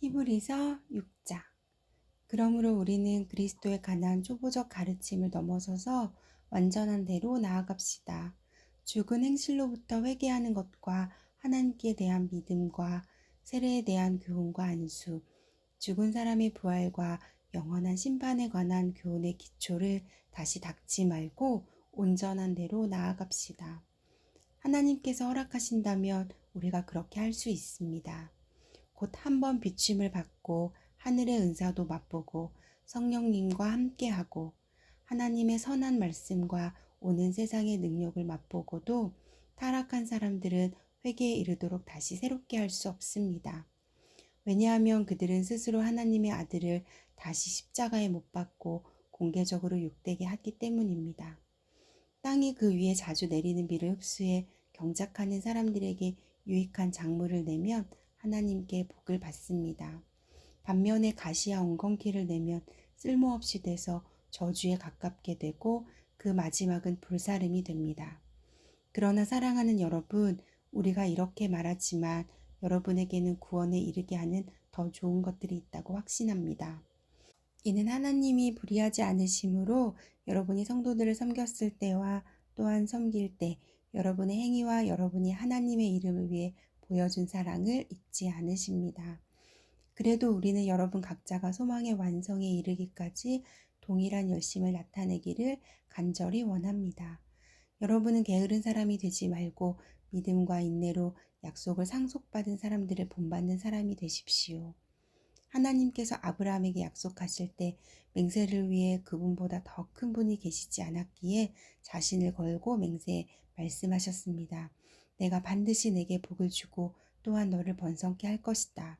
히브리서 6장. 그러므로 우리는 그리스도에 관한 초보적 가르침을 넘어서서 완전한 대로 나아갑시다. 죽은 행실로부터 회개하는 것과 하나님께 대한 믿음과 세례에 대한 교훈과 안수, 죽은 사람의 부활과 영원한 심판에 관한 교훈의 기초를 다시 닦지 말고 온전한 대로 나아갑시다. 하나님께서 허락하신다면 우리가 그렇게 할 수 있습니다. 곧 한 번 비춤을 받고 하늘의 은사도 맛보고 성령님과 함께하고 하나님의 선한 말씀과 오는 세상의 능력을 맛보고도 타락한 사람들은 회개에 이르도록 다시 새롭게 할 수 없습니다. 왜냐하면 그들은 스스로 하나님의 아들을 다시 십자가에 못 박고 공개적으로 욕되게 했기 때문입니다. 땅이 그 위에 자주 내리는 비를 흡수해 경작하는 사람들에게 유익한 작물을 내면 하나님께 복을 받습니다. 반면에 가시와 엉겅퀴를 내면 쓸모없이 돼서 저주에 가깝게 되고 그 마지막은 불사름이 됩니다. 그러나 사랑하는 여러분, 우리가 이렇게 말하지만 여러분에게는 구원에 이르게 하는 더 좋은 것들이 있다고 확신합니다. 이는 하나님이 불의하지 않으심으로 여러분이 성도들을 섬겼을 때와 또한 섬길 때 여러분의 행위와 여러분이 하나님의 이름을 위해 보여준 사랑을 잊지 않으십니다. 그래도 우리는 여러분 각자가 소망의 완성에 이르기까지 동일한 열심을 나타내기를 간절히 원합니다. 여러분은 게으른 사람이 되지 말고 믿음과 인내로 약속을 상속받은 사람들을 본받는 사람이 되십시오. 하나님께서 아브라함에게 약속하실 때 맹세를 위해 그분보다 더 큰 분이 계시지 않았기에 자신을 걸고 맹세해 말씀하셨습니다. 내가 반드시 내게 복을 주고 또한 너를 번성케 할 것이다.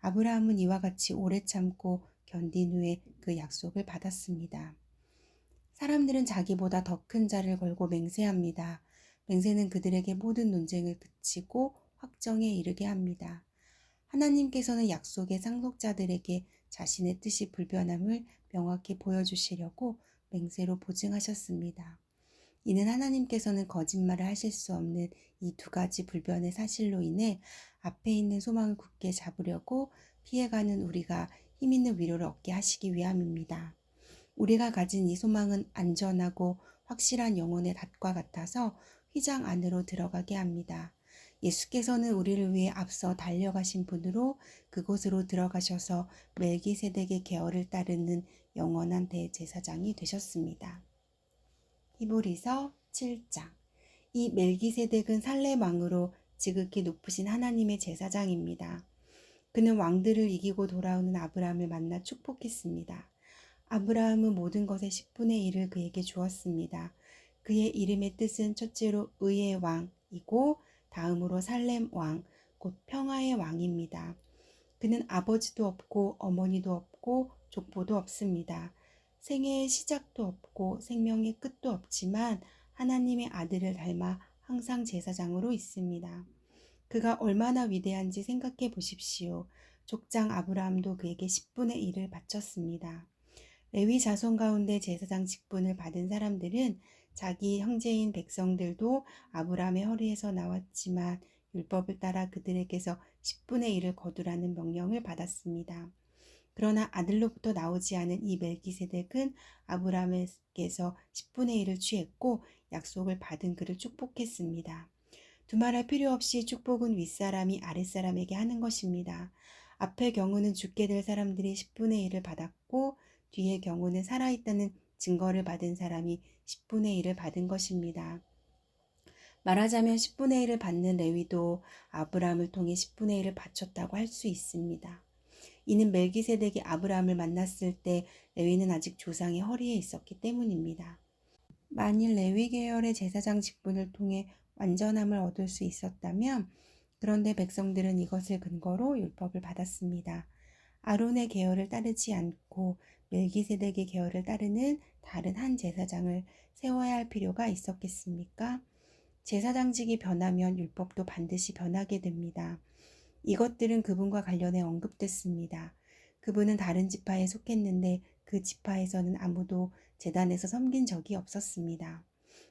아브라함은 이와 같이 오래 참고 견딘 후에 그 약속을 받았습니다. 사람들은 자기보다 더 큰 자를 걸고 맹세합니다. 맹세는 그들에게 모든 논쟁을 그치고 확정에 이르게 합니다. 하나님께서는 약속의 상속자들에게 자신의 뜻이 불변함을 명확히 보여주시려고 맹세로 보증하셨습니다. 이는 하나님께서는 거짓말을 하실 수 없는 이 두 가지 불변의 사실로 인해 앞에 있는 소망을 굳게 잡으려고 피해가는 우리가 힘 있는 위로를 얻게 하시기 위함입니다. 우리가 가진 이 소망은 안전하고 확실한 영혼의 닷과 같아서 휘장 안으로 들어가게 합니다. 예수께서는 우리를 위해 앞서 달려가신 분으로 그곳으로 들어가셔서 멜기세덱의 계열을 따르는 영원한 대제사장이 되셨습니다. 히브리서 7장. 이 멜기세덱은 살렘 왕으로 지극히 높으신 하나님의 제사장입니다. 그는 왕들을 이기고 돌아오는 아브라함을 만나 축복했습니다. 아브라함은 모든 것의 10분의 1을 그에게 주었습니다. 그의 이름의 뜻은 첫째로 의의 왕이고 다음으로 살렘 왕, 곧 평화의 왕입니다. 그는 아버지도 없고 어머니도 없고 족보도 없습니다. 생애의 시작도 없고 생명의 끝도 없지만 하나님의 아들을 닮아 항상 제사장으로 있습니다. 그가 얼마나 위대한지 생각해 보십시오. 족장 아브라함도 그에게 10분의 1을 바쳤습니다. 레위 자손 가운데 제사장 직분을 받은 사람들은 자기 형제인 백성들도 아브라함의 허리에서 나왔지만 율법을 따라 그들에게서 10분의 1을 거두라는 명령을 받았습니다. 그러나 아들로부터 나오지 않은 이 멜기세덱은 아브라함에게서 10분의 1을 취했고 약속을 받은 그를 축복했습니다. 두말할 필요 없이 축복은 윗사람이 아랫사람에게 하는 것입니다. 앞의 경우는 죽게 될 사람들이 10분의 1을 받았고 뒤의 경우는 살아있다는 증거를 받은 사람이 10분의 1을 받은 것입니다. 말하자면 10분의 1을 받는 레위도 아브라함을 통해 10분의 1을 바쳤다고 할 수 있습니다. 이는 멜기세덱이 아브라함을 만났을 때 레위는 아직 조상의 허리에 있었기 때문입니다. 만일 레위 계열의 제사장 직분을 통해 완전함을 얻을 수 있었다면 그런데 백성들은 이것을 근거로 율법을 받았습니다. 아론의 계열을 따르지 않고 멜기세덱의 계열을 따르는 다른 한 제사장을 세워야 할 필요가 있었겠습니까? 제사장직이 변하면 율법도 반드시 변하게 됩니다. 이것들은 그분과 관련해 언급됐습니다. 그분은 다른 지파에 속했는데 그 지파에서는 아무도 제단에서 섬긴 적이 없었습니다.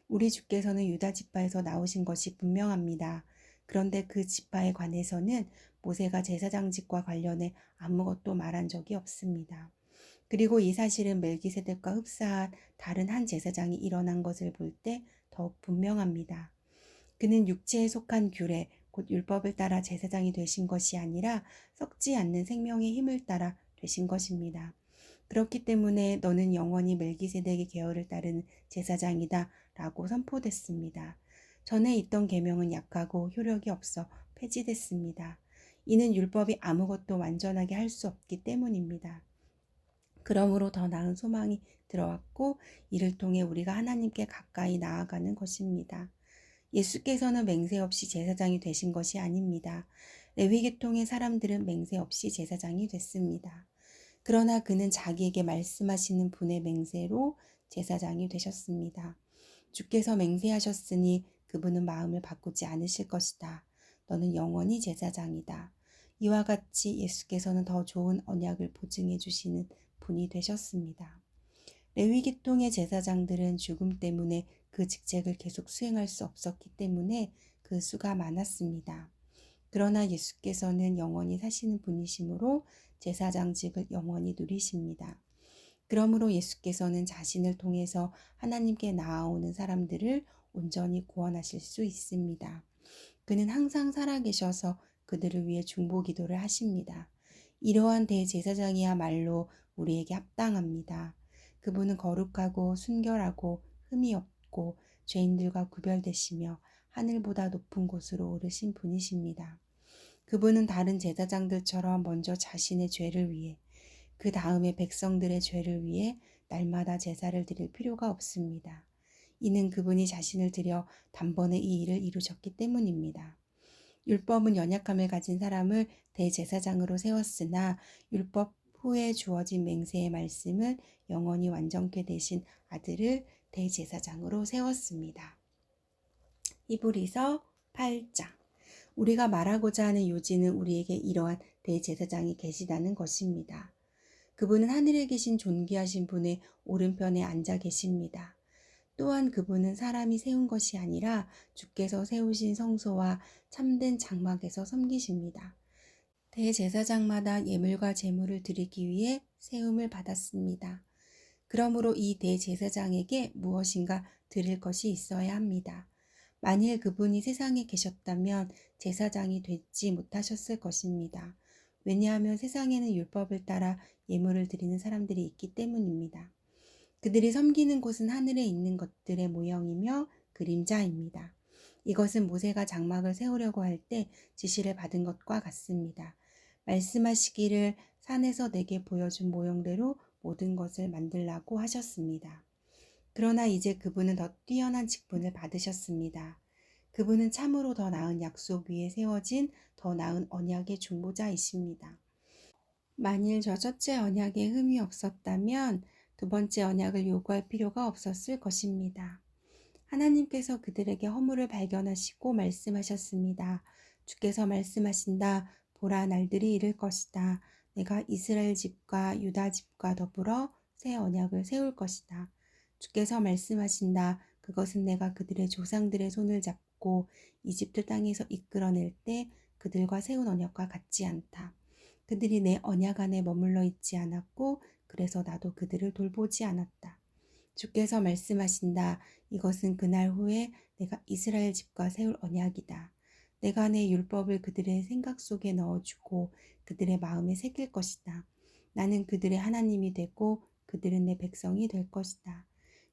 우리 주께서는 유다 지파에서 나오신 것이 분명합니다. 그런데 그 지파에 관해서는 모세가 제사장직과 관련해 아무것도 말한 적이 없습니다. 그리고 이 사실은 멜기세덱과 흡사한 다른 한 제사장이 일어난 것을 볼 때 더욱 분명합니다. 그는 육체에 속한 규례, 곧 율법을 따라 제사장이 되신 것이 아니라 썩지 않는 생명의 힘을 따라 되신 것입니다. 그렇기 때문에 너는 영원히 멜기세덱의 계열을 따르는 제사장이다 라고 선포됐습니다. 전에 있던 계명은 약하고 효력이 없어 폐지됐습니다. 이는 율법이 아무것도 완전하게 할 수 없기 때문입니다. 그러므로 더 나은 소망이 들어왔고 이를 통해 우리가 하나님께 가까이 나아가는 것입니다. 예수께서는 맹세 없이 제사장이 되신 것이 아닙니다. 레위 계통의 사람들은 맹세 없이 제사장이 됐습니다. 그러나 그는 자기에게 말씀하시는 분의 맹세로 제사장이 되셨습니다. 주께서 맹세하셨으니 그분은 마음을 바꾸지 않으실 것이다. 너는 영원히 제사장이다. 이와 같이 예수께서는 더 좋은 언약을 보증해 주시는 분이 되셨습니다. 레위 계통의 제사장들은 죽음 때문에 그 직책을 계속 수행할 수 없었기 때문에 그 수가 많았습니다. 그러나 예수께서는 영원히 사시는 분이시므로 제사장직을 영원히 누리십니다. 그러므로 예수께서는 자신을 통해서 하나님께 나아오는 사람들을 온전히 구원하실 수 있습니다. 그는 항상 살아계셔서 그들을 위해 중보 기도를 하십니다. 이러한 대제사장이야말로 우리에게 합당합니다. 그분은 거룩하고 순결하고 흠이 없고 죄인들과 구별되시며 하늘보다 높은 곳으로 오르신 분이십니다. 그분은 다른 제사장들처럼 먼저 자신의 죄를 위해 그 다음에 백성들의 죄를 위해 날마다 제사를 드릴 필요가 없습니다. 이는 그분이 자신을 들여 단번에 이 일을 이루셨기 때문입니다. 율법은 연약함을 가진 사람을 대제사장으로 세웠으나 율법 후에 주어진 맹세의 말씀은 영원히 완전케 되신 아들을 대제사장으로 세웠습니다. 히브리서 8장. 우리가 말하고자 하는 요지는 우리에게 이러한 대제사장이 계시다는 것입니다. 그분은 하늘에 계신 존귀하신 분의 오른편에 앉아 계십니다. 또한 그분은 사람이 세운 것이 아니라 주께서 세우신 성소와 참된 장막에서 섬기십니다. 대제사장마다 예물과 제물을 드리기 위해 세움을 받았습니다. 그러므로 이 대제사장에게 무엇인가 드릴 것이 있어야 합니다. 만일 그분이 세상에 계셨다면 제사장이 되지 못하셨을 것입니다. 왜냐하면 세상에는 율법을 따라 예물을 드리는 사람들이 있기 때문입니다. 그들이 섬기는 곳은 하늘에 있는 것들의 모형이며 그림자입니다. 이것은 모세가 장막을 세우려고 할 때 지시를 받은 것과 같습니다. 말씀하시기를 산에서 내게 보여준 모형대로 모든 것을 만들라고 하셨습니다. 그러나 이제 그분은 더 뛰어난 직분을 받으셨습니다. 그분은 참으로 더 나은 약속 위에 세워진 더 나은 언약의 중보자이십니다. 만일 저 첫째 언약에 흠이 없었다면 두 번째 언약을 요구할 필요가 없었을 것입니다. 하나님께서 그들에게 허물을 발견하시고 말씀하셨습니다. 주께서 말씀하신다. 보라, 날들이 이를 것이다. 내가 이스라엘 집과 유다 집과 더불어 새 언약을 세울 것이다. 주께서 말씀하신다. 그것은 내가 그들의 조상들의 손을 잡고 이집트 땅에서 이끌어낼 때 그들과 세운 언약과 같지 않다. 그들이 내 언약 안에 머물러 있지 않았고 그래서 나도 그들을 돌보지 않았다. 주께서 말씀하신다. 이것은 그날 후에 내가 이스라엘 집과 세울 언약이다. 내가 내 율법을 그들의 생각 속에 넣어주고 그들의 마음에 새길 것이다. 나는 그들의 하나님이 되고 그들은 내 백성이 될 것이다.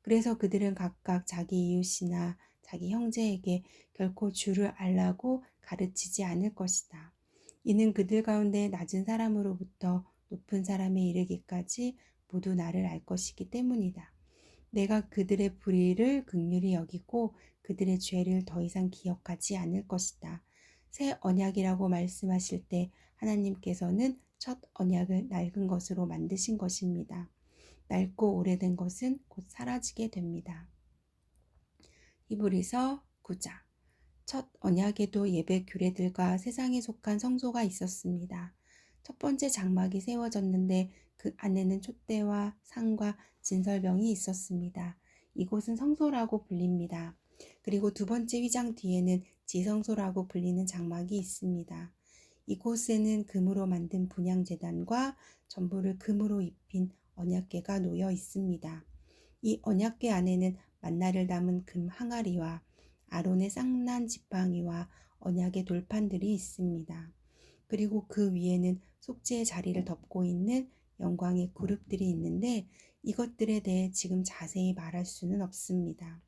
그래서 그들은 각각 자기 이웃이나 자기 형제에게 결코 주를 알라고 가르치지 않을 것이다. 이는 그들 가운데 낮은 사람으로부터 높은 사람에 이르기까지 모두 나를 알 것이기 때문이다. 내가 그들의 불의를 긍휼히 여기고 그들의 죄를 더 이상 기억하지 않을 것이다. 새 언약이라고 말씀하실 때 하나님께서는 첫 언약을 낡은 것으로 만드신 것입니다. 낡고 오래된 것은 곧 사라지게 됩니다. 히브리서 9장. 첫 언약에도 예배 규례들과 세상에 속한 성소가 있었습니다. 첫 번째 장막이 세워졌는데 그 안에는 촛대와 상과 진설병이 있었습니다. 이곳은 성소라고 불립니다. 그리고 두 번째 휘장 뒤에는 지성소라고 불리는 장막이 있습니다. 이곳에는 금으로 만든 분향제단과 전부를 금으로 입힌 언약궤가 놓여 있습니다. 이 언약궤 안에는 만나를 담은 금 항아리와 아론의 쌍난 지팡이와 언약의 돌판들이 있습니다. 그리고 그 위에는 속죄의 자리를 덮고 있는 영광의 그룹들이 있는데 이것들에 대해 지금 자세히 말할 수는 없습니다.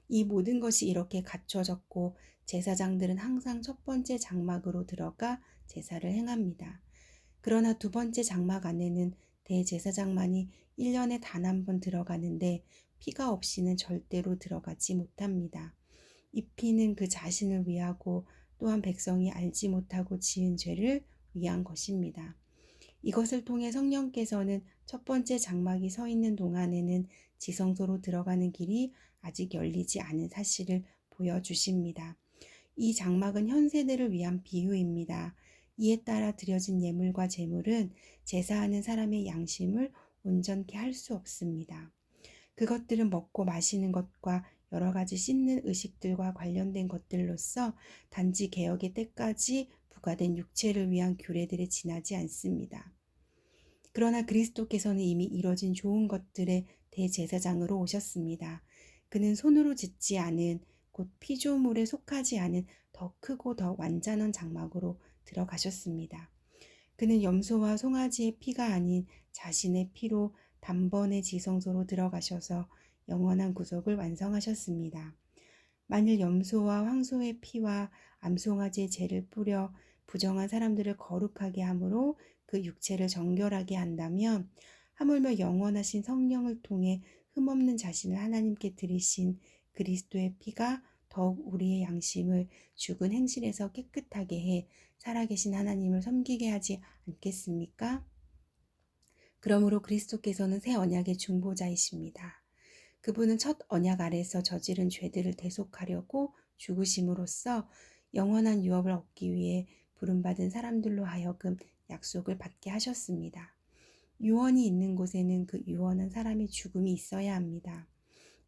이 모든 것이 이렇게 갖춰졌고 제사장들은 항상 첫 번째 장막으로 들어가 제사를 행합니다. 그러나 두 번째 장막 안에는 대제사장만이 1년에 단 한 번 들어가는데 피가 없이는 절대로 들어가지 못합니다. 이 피는 그 자신을 위하고 또한 백성이 알지 못하고 지은 죄를 위한 것입니다. 이것을 통해 성령께서는 첫 번째 장막이 서 있는 동안에는 지성소로 들어가는 길이 아직 열리지 않은 사실을 보여주십니다. 이 장막은 현 세대를 위한 비유입니다. 이에 따라 드려진 예물과 제물은 제사하는 사람의 양심을 온전케 할 수 없습니다. 그것들은 먹고 마시는 것과 여러 가지 씻는 의식들과 관련된 것들로서 단지 개혁의 때까지 부과된 육체를 위한 규례들에 지나지 않습니다. 그러나 그리스도께서는 이미 이뤄진 좋은 것들의 대제사장으로 오셨습니다. 그는 손으로 짓지 않은 곧 피조물에 속하지 않은 더 크고 더 완전한 장막으로 들어가셨습니다. 그는 염소와 송아지의 피가 아닌 자신의 피로 단번에 지성소로 들어가셔서 영원한 구속을 완성하셨습니다. 만일 염소와 황소의 피와 암송아지의 죄를 뿌려 부정한 사람들을 거룩하게 함으로 그 육체를 정결하게 한다면 하물며 영원하신 성령을 통해 흠없는 자신을 하나님께 드리신 그리스도의 피가 더욱 우리의 양심을 죽은 행실에서 깨끗하게 해 살아계신 하나님을 섬기게 하지 않겠습니까? 그러므로 그리스도께서는 새 언약의 중보자이십니다. 그분은 첫 언약 아래서 저지른 죄들을 대속하려고 죽으심으로써 영원한 유업을 얻기 위해 부름받은 사람들로 하여금 약속을 받게 하셨습니다. 유언이 있는 곳에는 그 유언한 사람의 죽음이 있어야 합니다.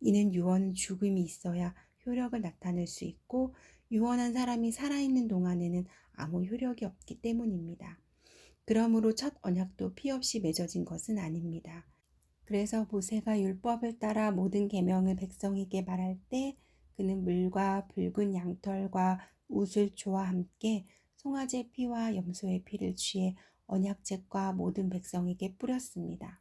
이는 유언은 죽음이 있어야 효력을 나타낼 수 있고 유언한 사람이 살아있는 동안에는 아무 효력이 없기 때문입니다. 그러므로 첫 언약도 피 없이 맺어진 것은 아닙니다. 그래서 모세가 율법을 따라 모든 계명을 백성에게 말할 때 그는 물과 붉은 양털과 우슬초와 함께 송아지의 피와 염소의 피를 취해 언약책과 모든 백성에게 뿌렸습니다.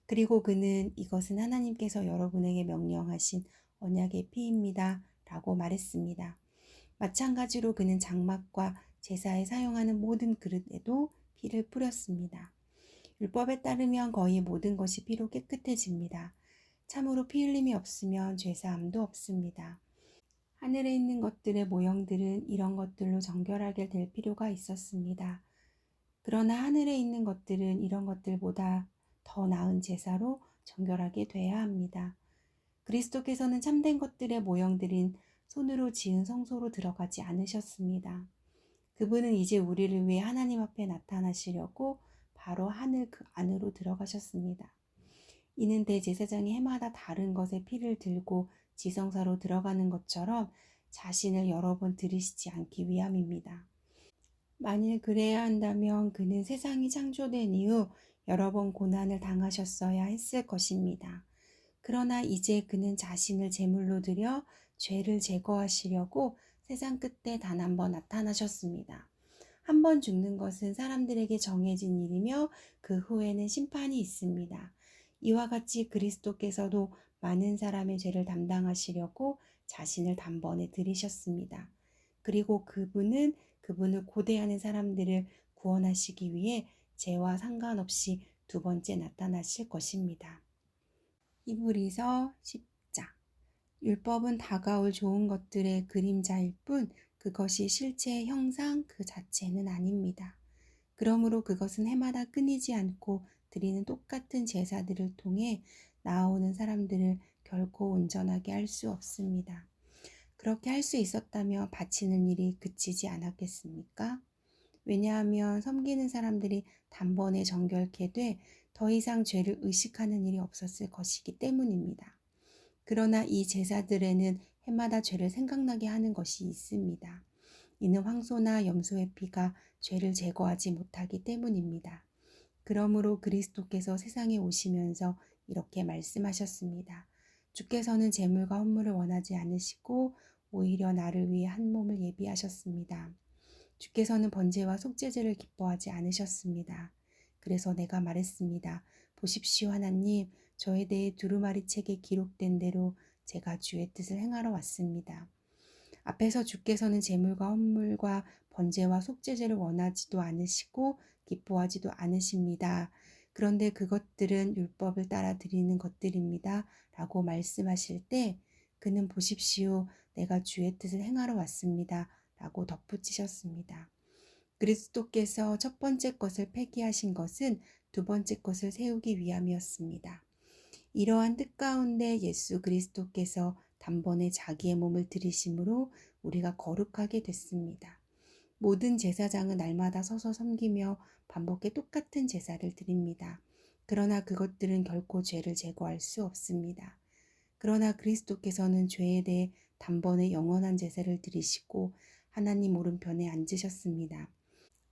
그리고 그는 이것은 하나님께서 여러분에게 명령하신 언약의 피입니다. 라고 말했습니다. 마찬가지로 그는 장막과 제사에 사용하는 모든 그릇에도 피를 뿌렸습니다. 율법에 따르면 거의 모든 것이 피로 깨끗해집니다. 참으로 피 흘림이 없으면 죄사함도 없습니다. 하늘에 있는 것들의 모형들은 이런 것들로 정결하게 될 필요가 있었습니다. 그러나 하늘에 있는 것들은 이런 것들보다 더 나은 제사로 정결하게 돼야 합니다. 그리스도께서는 참된 것들의 모형들인 손으로 지은 성소로 들어가지 않으셨습니다. 그분은 이제 우리를 위해 하나님 앞에 나타나시려고 바로 하늘 그 안으로 들어가셨습니다. 이는 대제사장이 해마다 다른 것의 피를 들고 지성사로 들어가는 것처럼 자신을 여러 번 들이시지 않기 위함입니다. 만일 그래야 한다면 그는 세상이 창조된 이후 여러 번 고난을 당하셨어야 했을 것입니다. 그러나 이제 그는 자신을 제물로 드려 죄를 제거하시려고 세상 끝에 단 한 번 나타나셨습니다. 한 번 죽는 것은 사람들에게 정해진 일이며 그 후에는 심판이 있습니다. 이와 같이 그리스도께서도 많은 사람의 죄를 담당하시려고 자신을 단번에 들이셨습니다. 그리고 그분은 그분을 고대하는 사람들을 구원하시기 위해 죄와 상관없이 두 번째 나타나실 것입니다. 히브리서 10장. 율법은 다가올 좋은 것들의 그림자일 뿐 그것이 실체의 형상 그 자체는 아닙니다. 그러므로 그것은 해마다 끊이지 않고 드리는 똑같은 제사들을 통해 나아오는 사람들을 결코 온전하게 할 수 없습니다. 그렇게 할 수 있었다면 바치는 일이 그치지 않았겠습니까? 왜냐하면 섬기는 사람들이 단번에 정결케 돼 더 이상 죄를 의식하는 일이 없었을 것이기 때문입니다. 그러나 이 제사들에는 해마다 죄를 생각나게 하는 것이 있습니다. 이는 황소나 염소의 피가 죄를 제거하지 못하기 때문입니다. 그러므로 그리스도께서 세상에 오시면서 이렇게 말씀하셨습니다. 주께서는 제물과 헌물을 원하지 않으시고 오히려 나를 위해 한 몸을 예비하셨습니다. 주께서는 번제와 속죄제를 기뻐하지 않으셨습니다. 그래서 내가 말했습니다. 보십시오 하나님, 저에 대해 두루마리 책에 기록된 대로 제가 주의 뜻을 행하러 왔습니다. 앞에서 주께서는 제물과 헌물과 번제와 속죄제를 원하지도 않으시고 기뻐하지도 않으십니다. 그런데 그것들은 율법을 따라 드리는 것들입니다. 라고 말씀하실 때 그는 보십시오. 내가 주의 뜻을 행하러 왔습니다. 라고 덧붙이셨습니다. 그리스도께서 첫 번째 것을 폐기하신 것은 두 번째 것을 세우기 위함이었습니다. 이러한 뜻 가운데 예수 그리스도께서 단번에 자기의 몸을 들이심으로 우리가 거룩하게 됐습니다. 모든 제사장은 날마다 서서 섬기며 반복해 똑같은 제사를 드립니다. 그러나 그것들은 결코 죄를 제거할 수 없습니다. 그러나 그리스도께서는 죄에 대해 단번에 영원한 제사를 드리시고 하나님 오른편에 앉으셨습니다.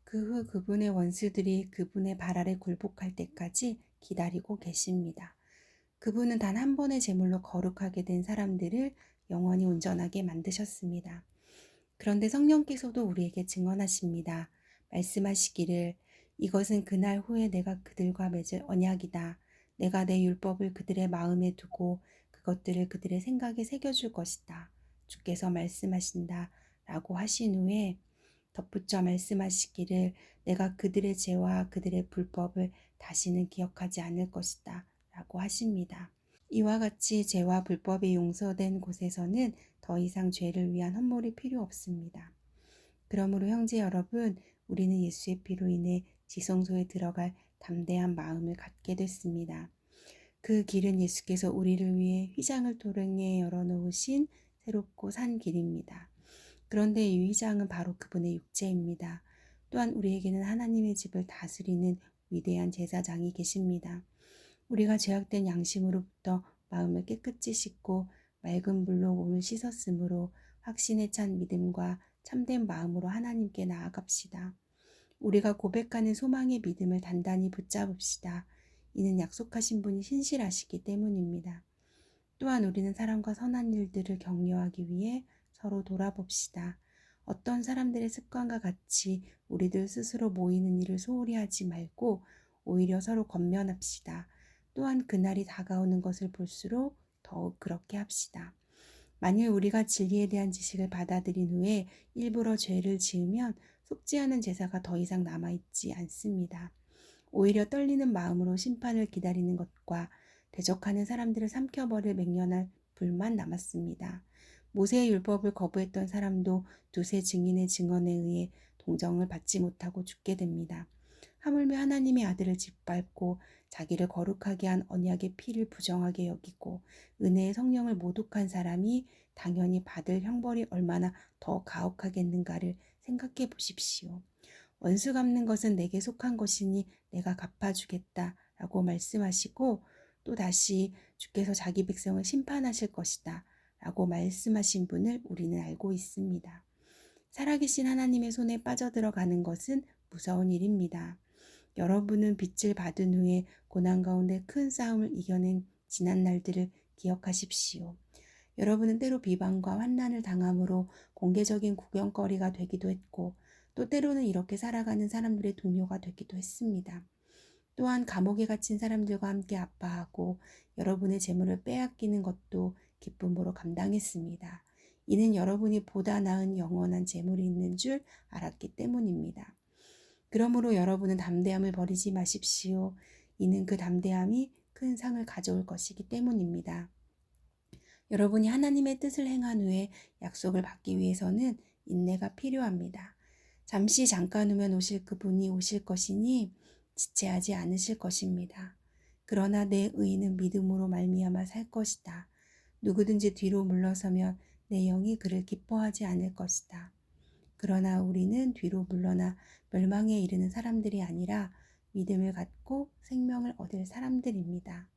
그 후 그분의 원수들이 그분의 발 아래 굴복할 때까지 기다리고 계십니다. 그분은 단 한 번의 제물로 거룩하게 된 사람들을 영원히 온전하게 만드셨습니다. 그런데 성령께서도 우리에게 증언하십니다. 말씀하시기를 이것은 그날 후에 내가 그들과 맺을 언약이다. 내가 내 율법을 그들의 마음에 두고 그것들을 그들의 생각에 새겨줄 것이다. 주께서 말씀하신다. 라고 하신 후에 덧붙여 말씀하시기를 내가 그들의 죄와 그들의 불법을 다시는 기억하지 않을 것이다. 라고 하십니다. 이와 같이 죄와 불법이 용서된 곳에서는 더 이상 죄를 위한 헌물이 필요 없습니다. 그러므로 형제 여러분, 우리는 예수의 피로 인해 지성소에 들어갈 담대한 마음을 갖게 됐습니다. 그 길은 예수께서 우리를 위해 휘장을 도량에 열어놓으신 새롭고 산 길입니다. 그런데 이 휘장은 바로 그분의 육체입니다. 또한 우리에게는 하나님의 집을 다스리는 위대한 제사장이 계십니다. 우리가 죄악된 양심으로부터 마음을 깨끗이 씻고 맑은 물로 몸을 씻었으므로 확신에 찬 믿음과 참된 마음으로 하나님께 나아갑시다. 우리가 고백하는 소망의 믿음을 단단히 붙잡읍시다. 이는 약속하신 분이 신실하시기 때문입니다. 또한 우리는 사람과 선한 일들을 격려하기 위해 서로 돌아봅시다. 어떤 사람들의 습관과 같이 우리들 스스로 모이는 일을 소홀히 하지 말고 오히려 서로 권면합시다. 또한 그날이 다가오는 것을 볼수록 더욱 그렇게 합시다. 만일 우리가 진리에 대한 지식을 받아들인 후에 일부러 죄를 지으면 속지 않은 제사가 더 이상 남아있지 않습니다. 오히려 떨리는 마음으로 심판을 기다리는 것과 대적하는 사람들을 삼켜버릴 맹렬한 불만 남았습니다. 모세의 율법을 거부했던 사람도 두세 증인의 증언에 의해 동정을 받지 못하고 죽게 됩니다. 하물며 하나님의 아들을 짓밟고 자기를 거룩하게 한 언약의 피를 부정하게 여기고 은혜의 성령을 모독한 사람이 당연히 받을 형벌이 얼마나 더 가혹하겠는가를 생각해 보십시오. 원수 갚는 것은 내게 속한 것이니 내가 갚아주겠다 라고 말씀하시고 또 다시 주께서 자기 백성을 심판하실 것이다 라고 말씀하신 분을 우리는 알고 있습니다. 살아계신 하나님의 손에 빠져들어가는 것은 무서운 일입니다. 여러분은 빛을 받은 후에 고난 가운데 큰 싸움을 이겨낸 지난 날들을 기억하십시오. 여러분은 때로 비방과 환난을 당함으로 공개적인 구경거리가 되기도 했고 또 때로는 이렇게 살아가는 사람들의 동료가 되기도 했습니다. 또한 감옥에 갇힌 사람들과 함께 아파하고 여러분의 재물을 빼앗기는 것도 기쁨으로 감당했습니다. 이는 여러분이 보다 나은 영원한 재물이 있는 줄 알았기 때문입니다. 그러므로 여러분은 담대함을 버리지 마십시오. 이는 그 담대함이 큰 상을 가져올 것이기 때문입니다. 여러분이 하나님의 뜻을 행한 후에 약속을 받기 위해서는 인내가 필요합니다. 잠깐 후면 오실 그분이 오실 것이니 지체하지 않으실 것입니다. 그러나 내 의인은 믿음으로 말미암아 살 것이다. 누구든지 뒤로 물러서면 내 영이 그를 기뻐하지 않을 것이다. 그러나 우리는 뒤로 물러나 멸망에 이르는 사람들이 아니라 믿음을 갖고 생명을 얻을 사람들입니다.